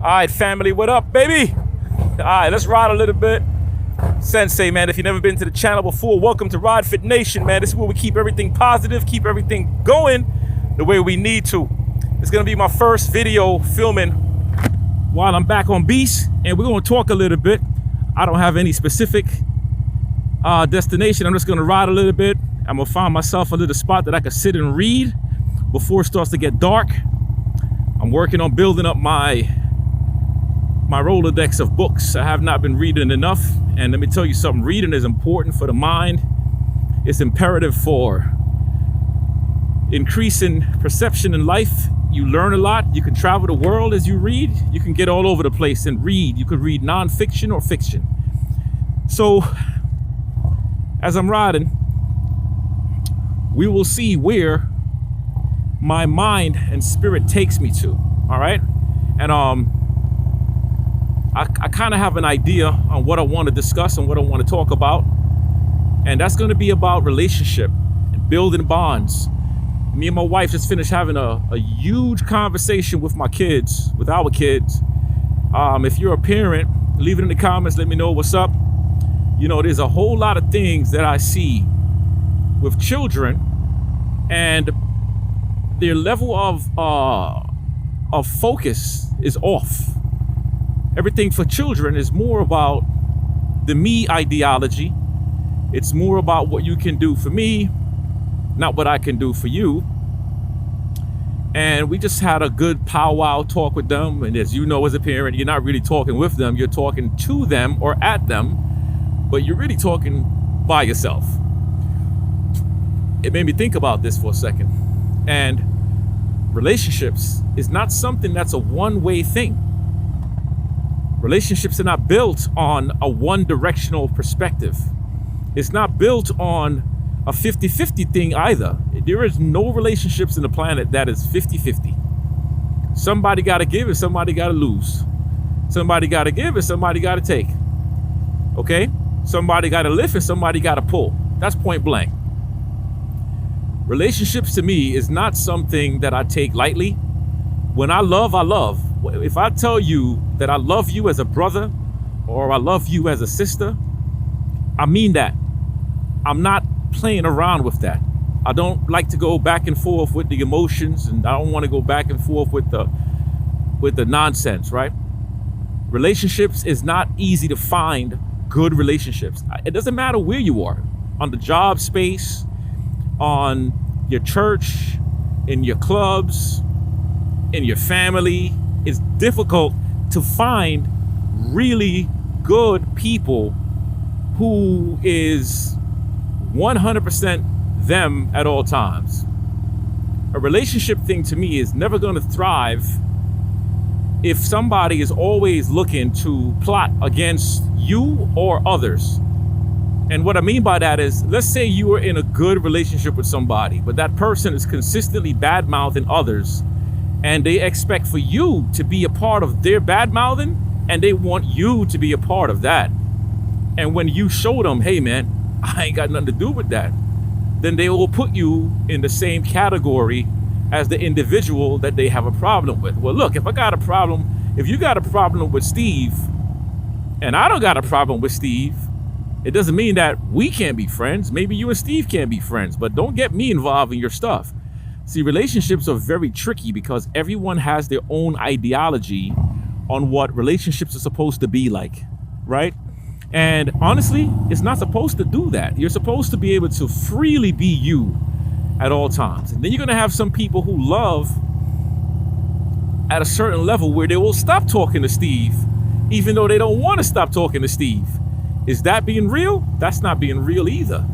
All right, family, what up, baby? All right, let's ride a little bit. Sensei, man, if you've never been to the channel before, welcome to Ride Fit Nation, man. This is where we keep everything positive, keep everything going the way we need to. It's gonna be my first video filming while I'm back on Beast, and we're gonna talk a little bit. I don't have any specific destination. I'm just gonna ride a little bit. I'm gonna find myself a little spot that I can sit and read before it starts to get dark. I'm working on building up my Rolodex of books. I have not been reading enough, and let me tell you something, reading is important for the mind. It's imperative for increasing perception in life. You learn a lot. You can travel the world as you read. You can get all over the place and read. You could read nonfiction or fiction. So as I'm riding, we will see where my mind and spirit takes me to. All right, and I kind of have an idea on what I want to discuss and what I want to talk about, and that's going to be about relationship and building bonds. Me and my wife just finished having a huge conversation with our kids. If you're a parent, leave it in the comments, let me know what's up. You know, there's a whole lot of things that I see with children, and their level of focus is off. Everything for children is more about the me ideology. It's more about what you can do for me, not what I can do for you. And we just had a good powwow talk with them. And as you know, as a parent, you're not really talking with them. You're talking to them or at them, but you're really talking by yourself. It made me think about this for a second. And relationships is not something that's a one-way thing. Relationships are not built on a one-directional perspective. It's not built on a 50-50 thing either. There is no relationships in the planet that is 50-50. Somebody got to give and somebody got to lose. Somebody got to give and somebody got to take. Okay? Somebody got to lift and somebody got to pull. That's point blank. Relationships to me is not something that I take lightly. When I love, I love. If I tell you that I love you as a brother or I love you as a sister, I mean that. I'm not playing around with that. I don't like to go back and forth with the emotions, and I don't want to go back and forth with the nonsense, right? Relationships is not easy to find good relationships. It doesn't matter where you are, on the job space, on your church, in your clubs, in your family. It's difficult to find really good people who is 100% them at all times. A relationship thing to me is never going to thrive if somebody is always looking to plot against you or others. And what I mean by that is, let's say you are in a good relationship with somebody, but that person is consistently bad-mouthing others, and they expect for you to be a part of their bad-mouthing, and they want you to be a part of that. And when you show them, hey man, I ain't got nothing to do with that, then they will put you in the same category as the individual that they have a problem with. Well, look, if you got a problem with Steve, and I don't got a problem with Steve, it doesn't mean that we can't be friends. Maybe you and Steve can't be friends, but don't get me involved in your stuff. See, relationships are very tricky because everyone has their own ideology on what relationships are supposed to be like, right? And honestly, it's not supposed to do that. You're supposed to be able to freely be you at all times. And then you're going to have some people who love at a certain level where they will stop talking to Steve, even though they don't want to stop talking to Steve. Is that being real? That's not being real either.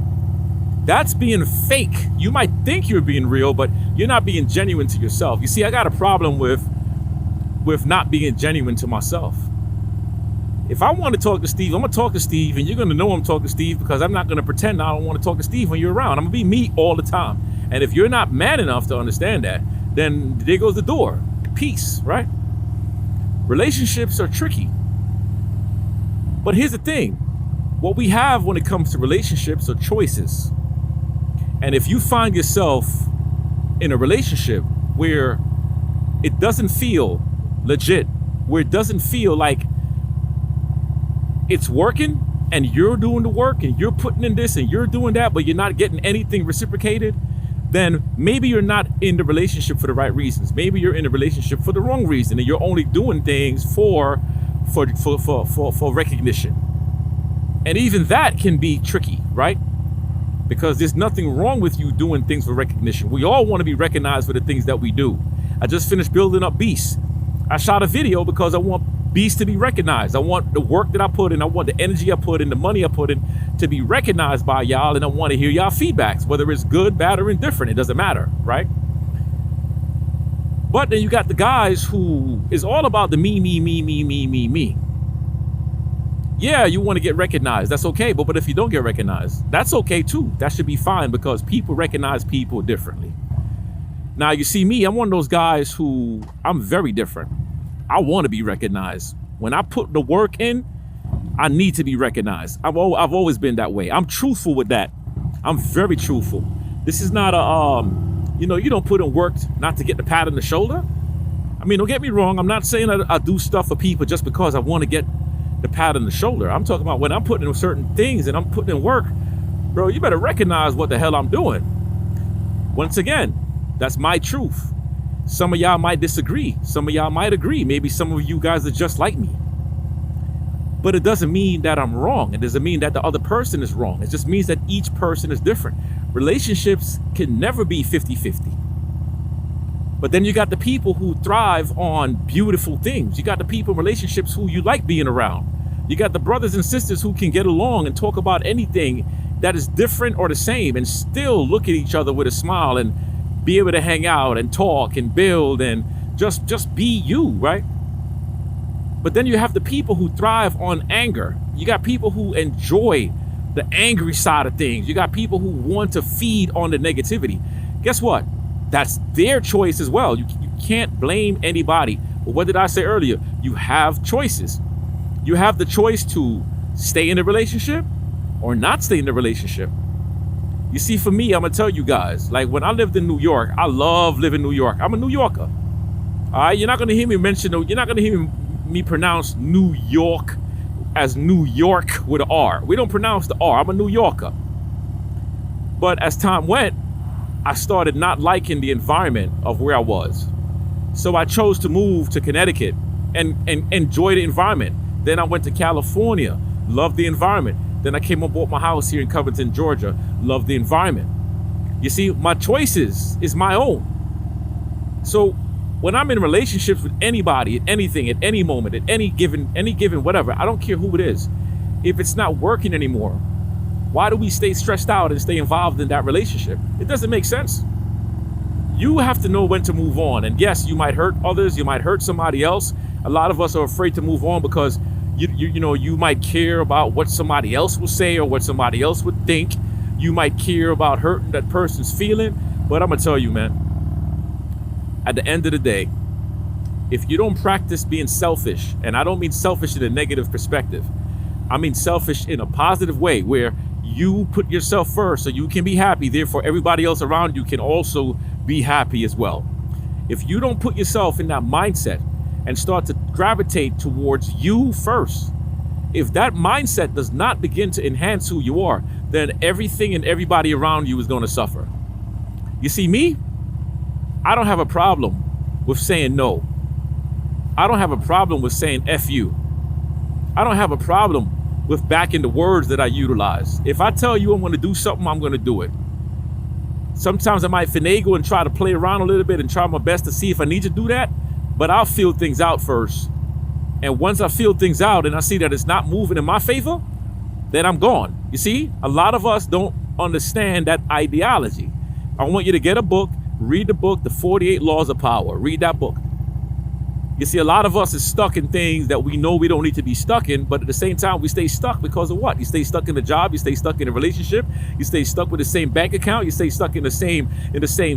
That's being fake. You might think you're being real, but you're not being genuine to yourself. You see, I got a problem with not being genuine to myself. If I want to talk to Steve, I'm going to talk to Steve, and you're going to know I'm talking to Steve because I'm not going to pretend I don't want to talk to Steve when you're around. I'm going to be me all the time. And if you're not man enough to understand that, then there goes the door. Peace, right? Relationships are tricky. But here's the thing. What we have when it comes to relationships are choices. And if you find yourself in a relationship where it doesn't feel legit, where it doesn't feel like it's working and you're doing the work and you're putting in this and you're doing that, but you're not getting anything reciprocated, then maybe you're not in the relationship for the right reasons. Maybe you're in a relationship for the wrong reason, and you're only doing things for recognition. And even that can be tricky, right? Because there's nothing wrong with you doing things for recognition. We all want to be recognized for the things that we do. I just finished building up Beast. I shot a video because I want Beast to be recognized. I want the work that I put in, I want the energy I put in, the money I put in to be recognized by y'all, and I want to hear y'all feedbacks, whether it's good, bad, or indifferent. It doesn't matter, right? But then you got the guys who is all about the me. Yeah, you want to get recognized. That's okay. But if you don't get recognized, that's okay too. That should be fine, because people recognize people differently. Now, you see me, I'm one of those guys who I'm very different. I want to be recognized. When I put the work in, I need to be recognized. I've always been that way. I'm truthful with that. I'm very truthful. This is not a, you don't put in work not to get the pat on the shoulder. I mean, don't get me wrong. I'm not saying I do stuff for people just because I want to get the pat on the shoulder. I'm talking about when I'm putting in certain things and I'm putting in work, bro, you better recognize what the hell I'm doing. Once again, that's my truth. Some of y'all might disagree. Some of y'all might agree. Maybe some of you guys are just like me. But it doesn't mean that I'm wrong. It doesn't mean that the other person is wrong. It just means that each person is different. Relationships can never be 50-50. But then you got the people who thrive on beautiful things. You got the people in relationships who you like being around. You got the brothers and sisters who can get along and talk about anything that is different or the same and still look at each other with a smile and be able to hang out and talk and build and just be you, right? But then you have the people who thrive on anger. You got people who enjoy the angry side of things. You got people who want to feed on the negativity. Guess what? That's their choice as well. You can't blame anybody. But what did I say earlier? You have choices. You have the choice to stay in a relationship or not stay in the relationship. You see, for me, I'm gonna tell you guys, like when I lived in New York, I love living in New York. I'm a New Yorker. All right, you're not gonna hear me you're not gonna hear me pronounce New York as New York with an R. We don't pronounce the R. I'm a New Yorker. But as time went, I started not liking the environment of where I was. So I chose to move to Connecticut and enjoy the environment. Then I went to California, loved the environment. Then I came and bought my house here in Covington, Georgia, loved the environment. You see, my choices is my own. So when I'm in relationships with anybody, at anything, at any moment, at any given whatever, I don't care who it is. If it's not working anymore, why do we stay stressed out and stay involved in that relationship? It doesn't make sense. You have to know when to move on. And yes, you might hurt others, you might hurt somebody else. A lot of us are afraid to move on because you might care about what somebody else will say or what somebody else would think. You might care about hurting that person's feeling. But I'm gonna tell you, man, at the end of the day, if you don't practice being selfish, and I don't mean selfish in a negative perspective, I mean selfish in a positive way where you put yourself first so you can be happy, therefore everybody else around you can also be happy as well. If you don't put yourself in that mindset and start to gravitate towards you first, if that mindset does not begin to enhance who you are, then everything and everybody around you is going to suffer. You see, me, I don't have a problem with saying no. I don't have a problem with saying F you. I don't have a problem with backing the words that I utilize. If I tell you I'm going to do something, I'm going to do it. Sometimes I might finagle and try to play around a little bit and try my best to see if I need to do that, but I'll feel things out first. And once I feel things out and I see that it's not moving in my favor, then I'm gone. You see, a lot of us don't understand that ideology. I want you to get a book, read the book, The 48 Laws of Power. Read that book. You see, a lot of us is stuck in things that we know we don't need to be stuck in, but at the same time, we stay stuck because of what? You stay stuck in a job, you stay stuck in a relationship, you stay stuck with the same bank account, you stay stuck in the same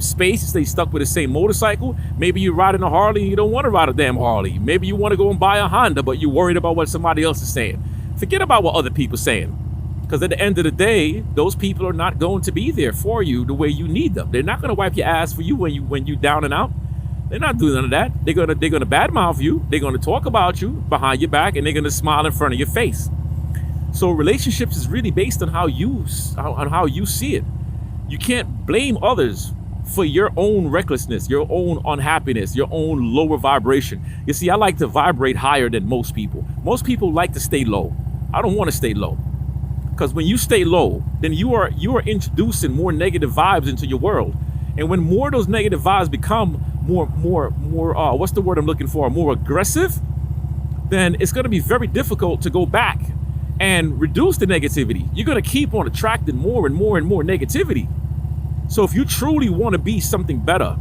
space, you stay stuck with the same motorcycle. Maybe you're riding a Harley and you don't want to ride a damn Harley. Maybe you want to go and buy a Honda, but you're worried about what somebody else is saying. Forget about what other people are saying. Because at the end of the day, those people are not going to be there for you the way you need them. They're not going to wipe your ass for you when you're down and out. They're not doing none of that. They're gonna badmouth you. They're gonna talk about you behind your back, and they're gonna smile in front of your face. So relationships is really based on how you see it. You can't blame others for your own recklessness, your own unhappiness, your own lower vibration. You see, I like to vibrate higher than most people. Most people like to stay low. I don't want to stay low, because when you stay low, then you are introducing more negative vibes into your world. And when more of those negative vibes become more what's the word I'm looking for? More aggressive, then it's going to be very difficult to go back and reduce the negativity. You're going to keep on attracting more and more and more negativity. So if you truly want to be something better,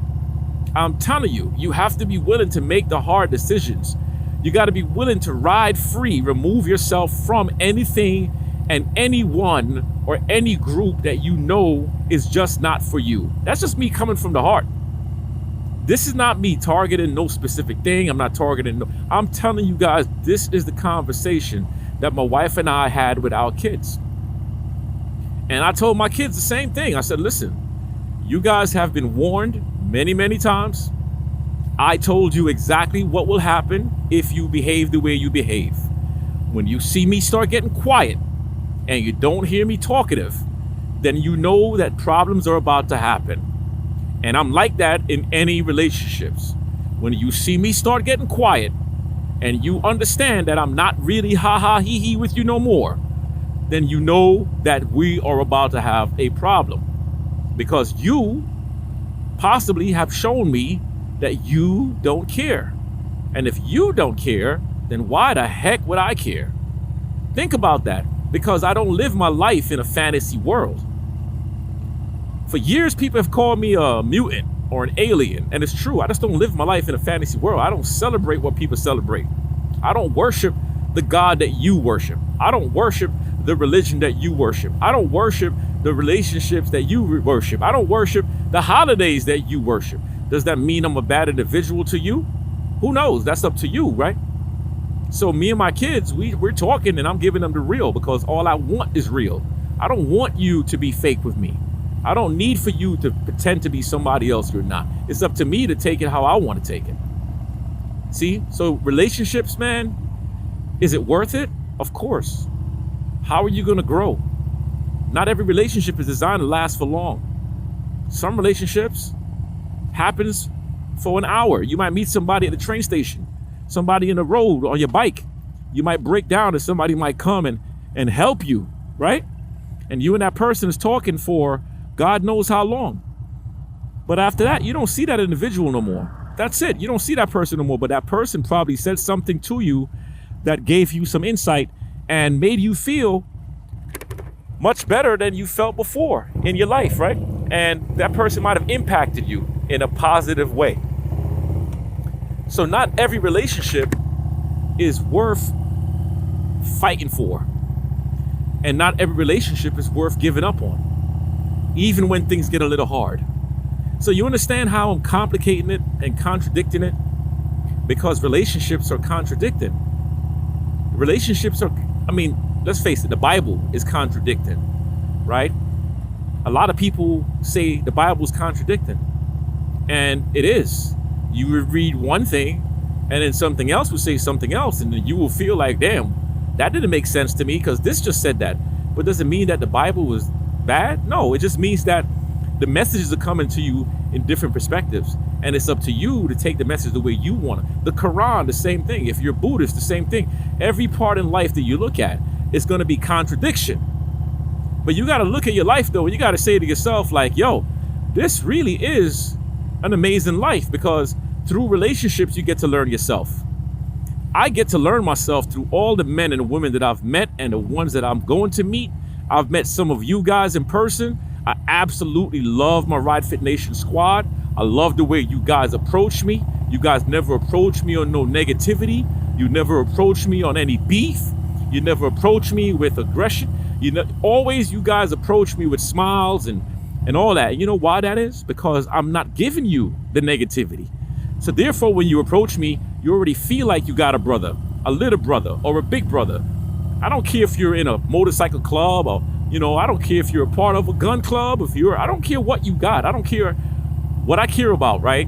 I'm telling you, you have to be willing to make the hard decisions. You got to be willing to ride free, remove yourself from anything and anyone or any group that you know is just not for you. That's just me coming from the heart. This is not me targeting no specific thing. I'm not targeting I'm telling you guys, this is the conversation that my wife and I had with our kids. And I told my kids the same thing. I said, listen, you guys have been warned many, many times. I told you exactly what will happen if you behave the way you behave. When you see me start getting quiet and you don't hear me talkative, then you know that problems are about to happen. And I'm like that in any relationships. When you see me start getting quiet and you understand that I'm not really ha-ha hee-hee with you no more, then you know that we are about to have a problem. Because you possibly have shown me that you don't care. And if you don't care, then why the heck would I care? Think about that, because I don't live my life in a fantasy world. For years, people have called me a mutant or an alien, and it's true. I just don't live my life in a fantasy world. I don't celebrate what people celebrate. I don't worship the God that you worship. I don't worship the religion that you worship. I don't worship the relationships that you worship. I don't worship the holidays that you worship. Does that mean I'm a bad individual to you? Who knows? That's up to you, right? So me and my kids, we're talking, and I'm giving them the real, because all I want is real. I don't want you to be fake with me. I don't need for you to pretend to be somebody else you're not. It's up to me to take it how I want to take it. See? So relationships, man, is it worth it? Of course. How are you going to grow? Not every relationship is designed to last for long. Some relationships happens for an hour. You might meet somebody at the train station, somebody in the road on your bike. You might break down and somebody might come and help you, right? And you and that person is talking for God knows how long. But after that, you don't see that individual no more. That's it. You don't see that person no more. But that person probably said something to you that gave you some insight and made you feel much better than you felt before in your life, right? And that person might have impacted you in a positive way. So not every relationship is worth fighting for. And not every relationship is worth giving up on, even when things get a little hard. So you understand how I'm complicating it and contradicting it? Because relationships are contradicting. Relationships are, let's face it, the Bible is contradicting, right? A lot of people say the Bible is contradicting, and it is. You would read one thing, and then something else would say something else, and then you will feel like, damn, that didn't make sense to me because this just said that. But does it mean that the Bible was bad? No, it just means that the messages are coming to you in different perspectives, and it's up to you to take the message the way you want it. The Quran, the same thing. If you're Buddhist, the same thing. Every part in life that you look at is going to be contradiction. But you got to look at your life, though, and you got to say to yourself, like, yo, this really is an amazing life, because through relationships, you get to learn yourself. I get to learn myself through all the men and women that I've met and the ones that I'm going to meet. I've met some of you guys in person. I absolutely love my Ride Fit Nation squad. I love the way you guys approach me. You guys never approach me on no negativity. You never approach me on any beef. You never approach me with aggression. Always you guys approach me with smiles and all that. You know why that is? Because I'm not giving you the negativity. So therefore, when you approach me, you already feel like you got a brother, a little brother, or a big brother. I don't care if you're in a motorcycle club, or, I don't care if you're a part of a gun club, I don't care what you got. I don't care. What I care about, right,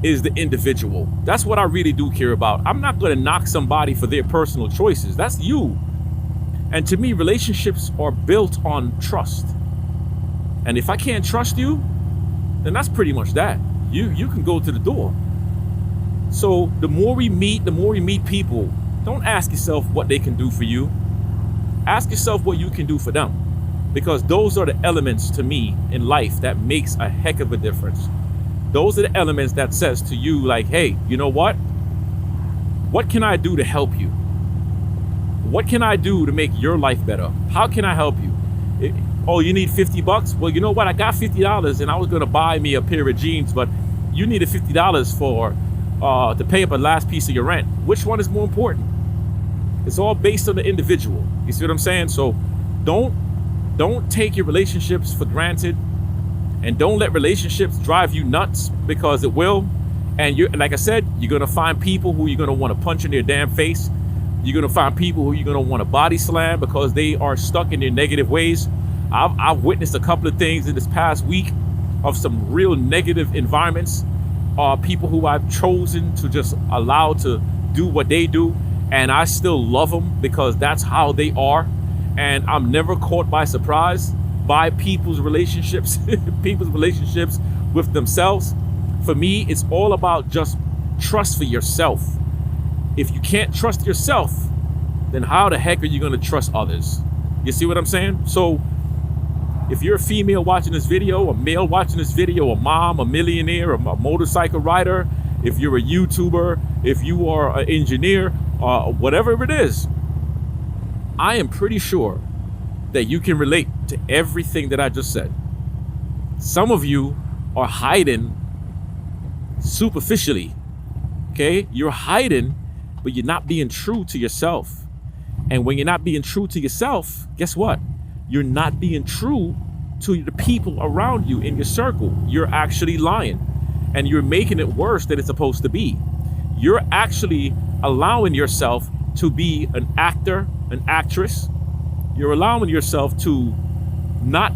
is the individual. That's what I really do care about. I'm not going to knock somebody for their personal choices. That's you. And to me, relationships are built on trust. And if I can't trust you, then that's pretty much that. You can go to the door. So the more we meet people, don't ask yourself what they can do for you. Ask yourself what you can do for them. Because those are the elements to me in life that makes a heck of a difference. Those are the elements that says to you like, hey, you know what? What can I do to help you? What can I do to make your life better? How can I help you? Oh, you need $50? Well, you know what? I got $50 and I was going to buy me a pair of jeans, but you needed $50 for to pay up a last piece of your rent. Which one is more important? It's all based on the individual. You see what I'm saying? So don't take your relationships for granted, and don't let relationships drive you nuts, because it will. And you're, like I said, you're going to find people who you're going to want to punch in their damn face. You're going to find people who you're going to want to body slam because they are stuck in their negative ways. I've witnessed a couple of things in this past week of some real negative environments. People who I've chosen to just allow to do what they do, and I still love them because that's how they are. And I'm never caught by surprise by people's relationships, with themselves. For me, it's all about just trust for yourself. If you can't trust yourself, then how the heck are you going to trust others? You see what I'm saying? So if you're a female watching this video, a male watching this video, a mom, a millionaire, a motorcycle rider, if you're a YouTuber, if you are an engineer, whatever it is, I am pretty sure that you can relate to everything that I just said. Some of you are hiding superficially, okay? You're hiding, but you're not being true to yourself. And when you're not being true to yourself, guess what? You're not being true to the people around you in your circle. You're actually lying, and you're making it worse than it's supposed to be. You're actually allowing yourself to be an actor, an actress. You're allowing yourself to not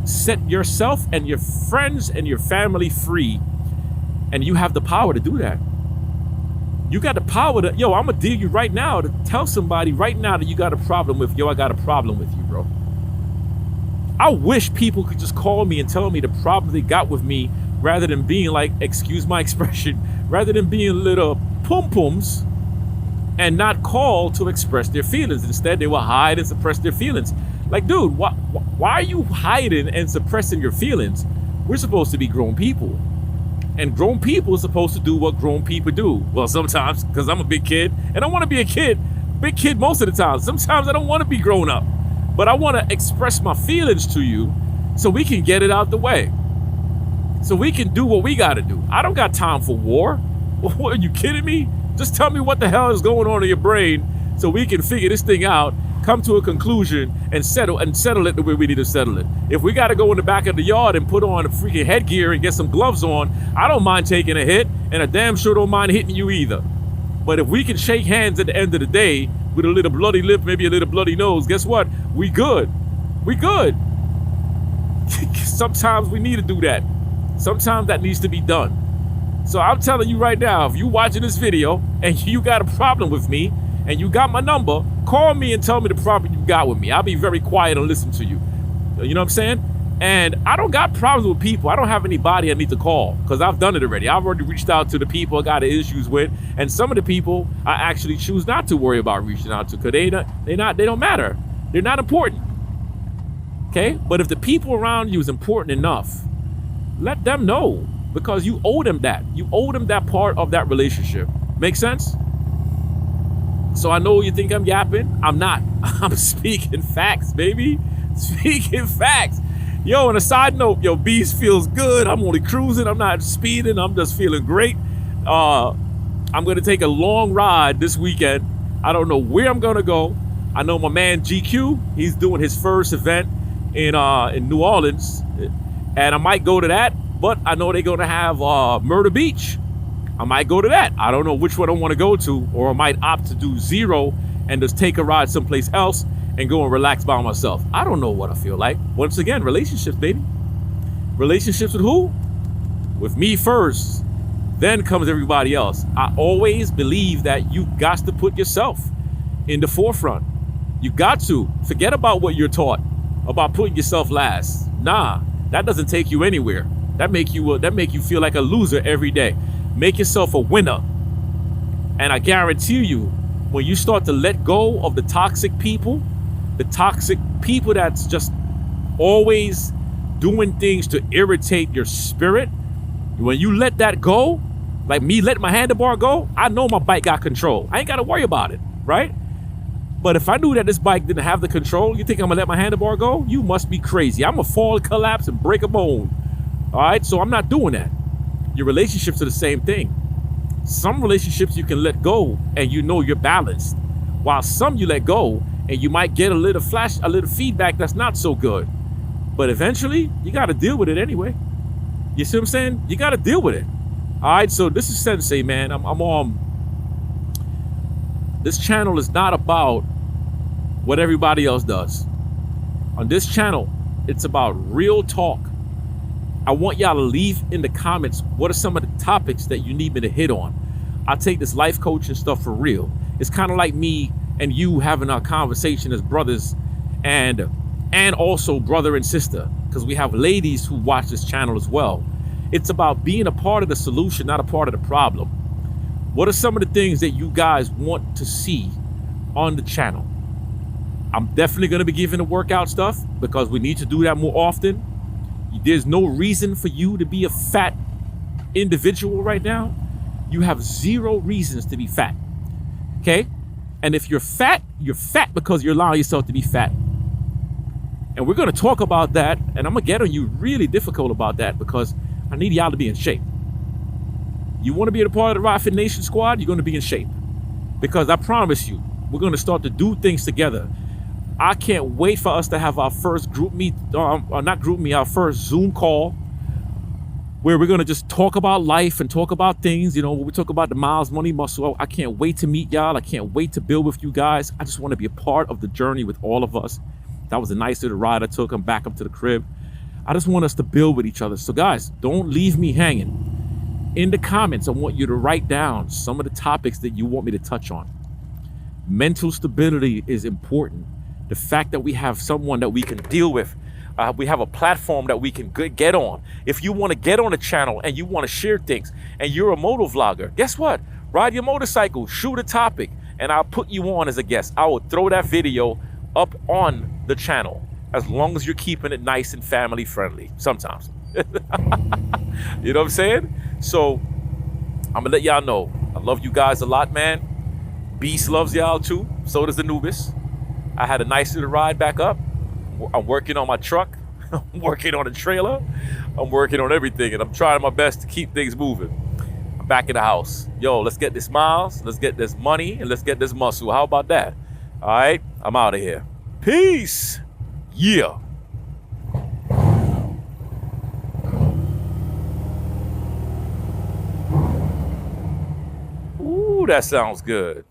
set yourself and your friends and your family free. And you have the power to do that. You got the power to, I'm gonna deal you right now to tell somebody right now that you got a problem with, I got a problem with you, bro. I wish people could just call me and tell me the problem they got with me, rather than being like, excuse my expression, rather than being little pum-pums and not call to express their feelings. Instead, they will hide and suppress their feelings. Like, dude, why are you hiding and suppressing your feelings? We're supposed to be grown people. And grown people are supposed to do what grown people do. Well, sometimes, because I'm a big kid, and I want to be big kid most of the time. Sometimes I don't want to be grown up, but I want to express my feelings to you so we can get it out the way. So we can do what we got to do. I don't got time for war. What, are you kidding me? Just tell me what the hell is going on in your brain so we can figure this thing out, come to a conclusion, and settle it the way we need to settle it. If we got to go in the back of the yard and put on a freaking headgear and get some gloves on, I don't mind taking a hit, and I damn sure don't mind hitting you either. But if we can shake hands at the end of the day with a little bloody lip, maybe a little bloody nose, guess what? We good. We good. Sometimes we need to do that. Sometimes that needs to be done. So I'm telling you right now, if you watching this video and you got a problem with me and you got my number, call me and tell me the problem you got with me. I'll be very quiet and listen to you. You know what I'm saying? And I don't got problems with people. I don't have anybody I need to call because I've done it already. I've already reached out to the people I got issues with, and some of the people I actually choose not to worry about reaching out to because they don't matter. They're not important. Okay? But if the people around you is important enough, let them know, because you owe them that. You owe them that part of that relationship. Make sense? So I know you think I'm yapping. I'm not. I'm speaking facts, baby. Speaking facts. Yo, on a side note, Beast feels good. I'm only cruising. I'm not speeding. I'm just feeling great. I'm going to take a long ride this weekend. I don't know where I'm going to go. I know my man GQ, he's doing his first event in New Orleans. And I might go to that. But I know they're going to have Murder Beach. I might go to that. I don't know which one I want to go to, or I might opt to do zero and just take a ride someplace else and go and relax by myself. I don't know what I feel like. Once again, relationships, baby. Relationships with who? With me first, Then comes everybody else. I always believe that you got to put yourself in the forefront. You got to forget about what you're taught about putting yourself last. Nah, that doesn't take you anywhere. That make you feel like a loser every day. Make yourself a winner. And I guarantee you, when you start to let go of the toxic people that's just always doing things to irritate your spirit, when you let that go, like me letting my handlebar go, I know my bike got control. I ain't got to worry about it, right? But if I knew that this bike didn't have the control, you think I'm gonna let my handlebar go? You must be crazy. I'm gonna fall, collapse, and break a bone. All right, so I'm not doing that. Your relationships are the same thing. Some relationships you can let go and you know you're balanced, while some you let go and you might get a little feedback that's not so good. But eventually, you got to deal with it anyway. You see what I'm saying? You got to deal with it. All right, so this is Sensei, man. This channel is not about what everybody else does. On this channel, it's about real talk. I want y'all to leave in the comments what are some of the topics that you need me to hit on. I take this life coaching stuff for real. It's kind of like me and you having a conversation as brothers and also brother and sister, because we have ladies who watch this channel as well. It's about being a part of the solution, not a part of the problem. What are some of the things that you guys want to see on the channel? I'm definitely going to be giving the workout stuff because we need to do that more often. There's no reason for you to be a fat individual right now. You have zero reasons to be fat. Okay? And if you're fat because you're allowing yourself to be fat. And we're going to talk about that, and I'm going to get on you really difficult about that because I need y'all to be in shape. You want to be a part of the Ride Fit Nation squad, you're going to be in shape. Because I promise you, we're going to start to do things together. I can't wait for us to have our first our first Zoom call where we're going to just talk about life and talk about things, when we talk about the Miles Money Muscle. I can't wait to meet y'all. I can't wait to build with you guys. I just want to be a part of the journey with all of us. That was a nice little ride I took. I'm back up to the crib. I just want us to build with each other. So guys, don't leave me hanging. In the comments, I want you to write down some of the topics that you want me to touch on. Mental stability is important. The fact that we have someone that we can deal with. We have a platform that we can get on. If you want to get on a channel and you want to share things and you're a moto vlogger, guess what? Ride your motorcycle, shoot a topic, and I'll put you on as a guest. I will throw that video up on the channel as long as you're keeping it nice and family friendly sometimes. You know what I'm saying? So I'm gonna let y'all know I love you guys a lot, man. Beast loves y'all too. So does Anubis. I had a nice little ride back up. I'm working on my truck. I'm working on a trailer. I'm working on everything, and I'm trying my best to keep things moving. I'm back in the house. Yo, let's get this miles, let's get this money, and let's get this muscle. How about that? All right, I'm out of here. Peace. Yeah. Ooh, that sounds good.